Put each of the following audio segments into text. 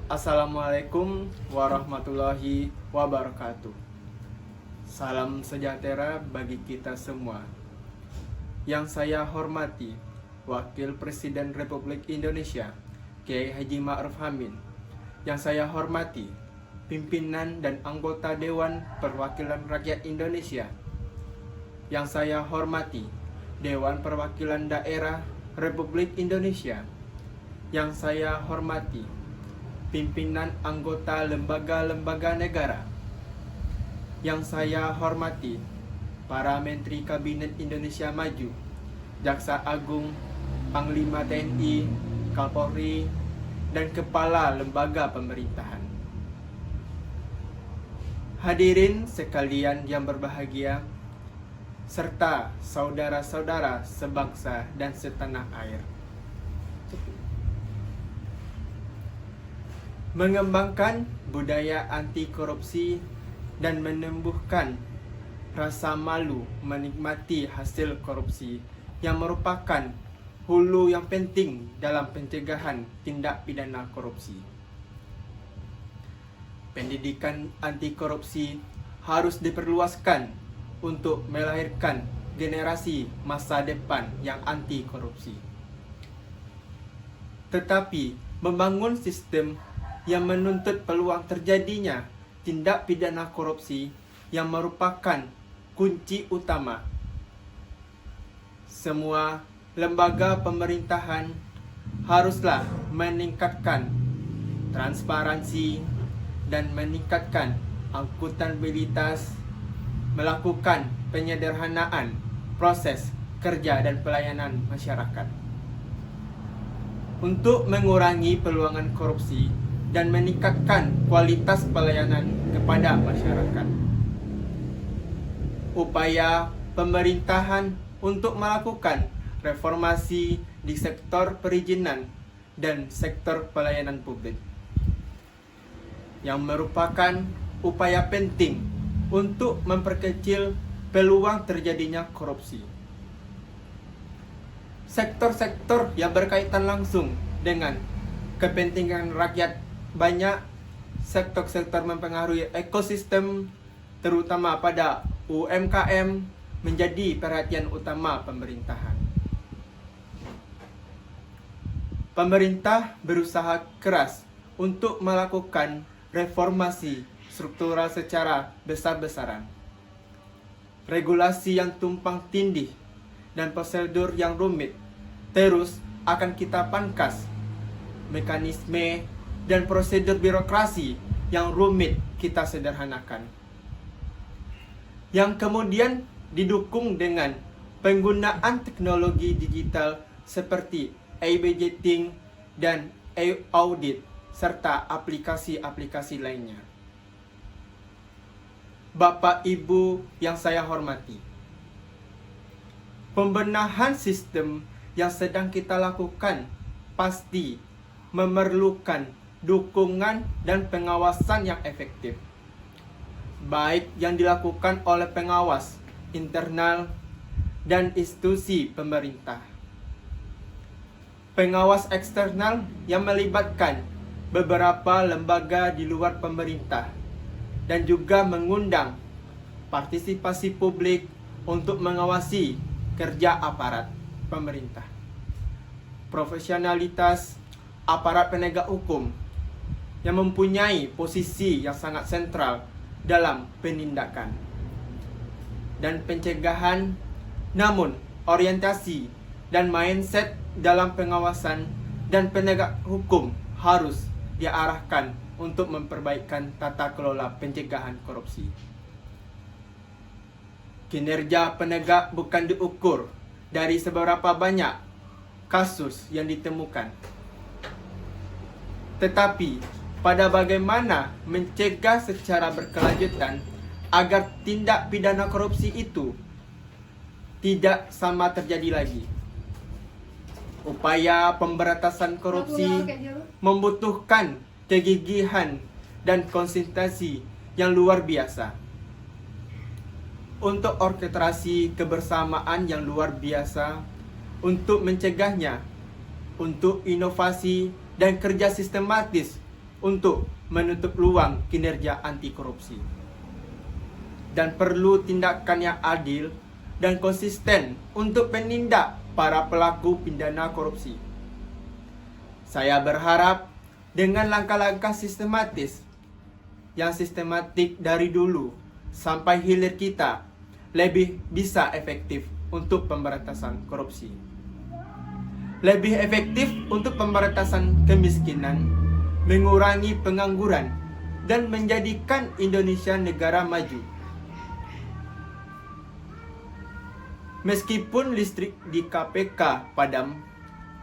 Assalamualaikum warahmatullahi wabarakatuh. Salam sejahtera bagi kita semua. Yang saya hormati, Wakil Presiden Republik Indonesia, Kiai Haji Ma'ruf Amin. Yang saya hormati, pimpinan dan anggota Dewan Perwakilan Rakyat Indonesia. Yang saya hormati, Dewan Perwakilan Daerah Republik Indonesia. Yang saya hormati, pimpinan anggota lembaga-lembaga negara. Yang saya hormati, para Menteri Kabinet Indonesia Maju, Jaksa Agung, Panglima TNI, Kapolri, dan Kepala Lembaga Pemerintahan. Hadirin sekalian yang berbahagia, serta saudara-saudara sebangsa dan setanah air. Mengembangkan budaya anti korupsi dan menumbuhkan rasa malu menikmati hasil korupsi yang merupakan hulu yang penting dalam pencegahan tindak pidana korupsi. Pendidikan anti korupsi harus diperluaskan untuk melahirkan generasi masa depan yang anti korupsi. Tetapi membangun sistem yang menuntut peluang terjadinya tindak pidana korupsi yang merupakan kunci utama. Semua lembaga pemerintahan haruslah meningkatkan transparansi dan meningkatkan akuntabilitas, melakukan penyederhanaan proses kerja dan pelayanan masyarakat. Untuk mengurangi peluangan korupsi dan meningkatkan kualitas pelayanan kepada masyarakat. Upaya pemerintahan untuk melakukan reformasi di sektor perizinan dan sektor pelayanan publik, yang merupakan upaya penting untuk memperkecil peluang terjadinya korupsi. Sektor-sektor yang berkaitan langsung dengan kepentingan rakyat. Banyak sektor-sektor mempengaruhi ekosistem, terutama pada UMKM, menjadi perhatian utama pemerintahan. Pemerintah berusaha keras untuk melakukan reformasi struktural secara besar-besaran. Regulasi yang tumpang tindih dan prosedur yang rumit terus akan kita pangkas. Mekanisme dan prosedur birokrasi yang rumit kita sederhanakan, yang kemudian didukung dengan penggunaan teknologi digital seperti e-budgeting dan e-audit serta aplikasi-aplikasi lainnya. Bapak Ibu yang saya hormati, pembenahan sistem yang sedang kita lakukan pasti memerlukan dukungan dan pengawasan yang efektif, baik yang dilakukan oleh pengawas internal dan institusi pemerintah. Pengawas eksternal yang melibatkan beberapa lembaga di luar pemerintah dan juga mengundang partisipasi publik untuk mengawasi kerja aparat pemerintah. Profesionalitas aparat penegak hukum yang mempunyai posisi yang sangat sentral dalam penindakan dan pencegahan, namun orientasi dan mindset dalam pengawasan dan penegak hukum harus diarahkan untuk memperbaikan tata kelola pencegahan korupsi. Kinerja penegak bukan diukur dari seberapa banyak kasus yang ditemukan, tetapi pada bagaimana mencegah secara berkelanjutan agar tindak pidana korupsi itu tidak sama terjadi lagi. Upaya pemberantasan korupsi membutuhkan kegigihan dan konsentrasi yang luar biasa. Untuk orkestrasi kebersamaan yang luar biasa, untuk mencegahnya, untuk inovasi dan kerja sistematis untuk menutup peluang kinerja anti korupsi. Dan perlu tindakan yang adil dan konsisten untuk menindak para pelaku pidana korupsi. Saya berharap dengan langkah-langkah sistematis yang sistematik dari dulu sampai hilir kita lebih bisa efektif untuk pemberantasan korupsi. Lebih efektif untuk pemberantasan kemiskinan, mengurangi pengangguran, dan menjadikan Indonesia negara maju. Meskipun listrik di KPK padam,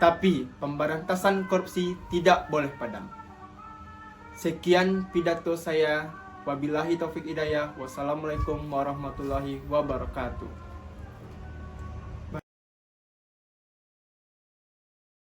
tapi pemberantasan korupsi tidak boleh padam. Sekian pidato saya. Wabillahi taufik hidayah. Wassalamualaikum warahmatullahi wabarakatuh.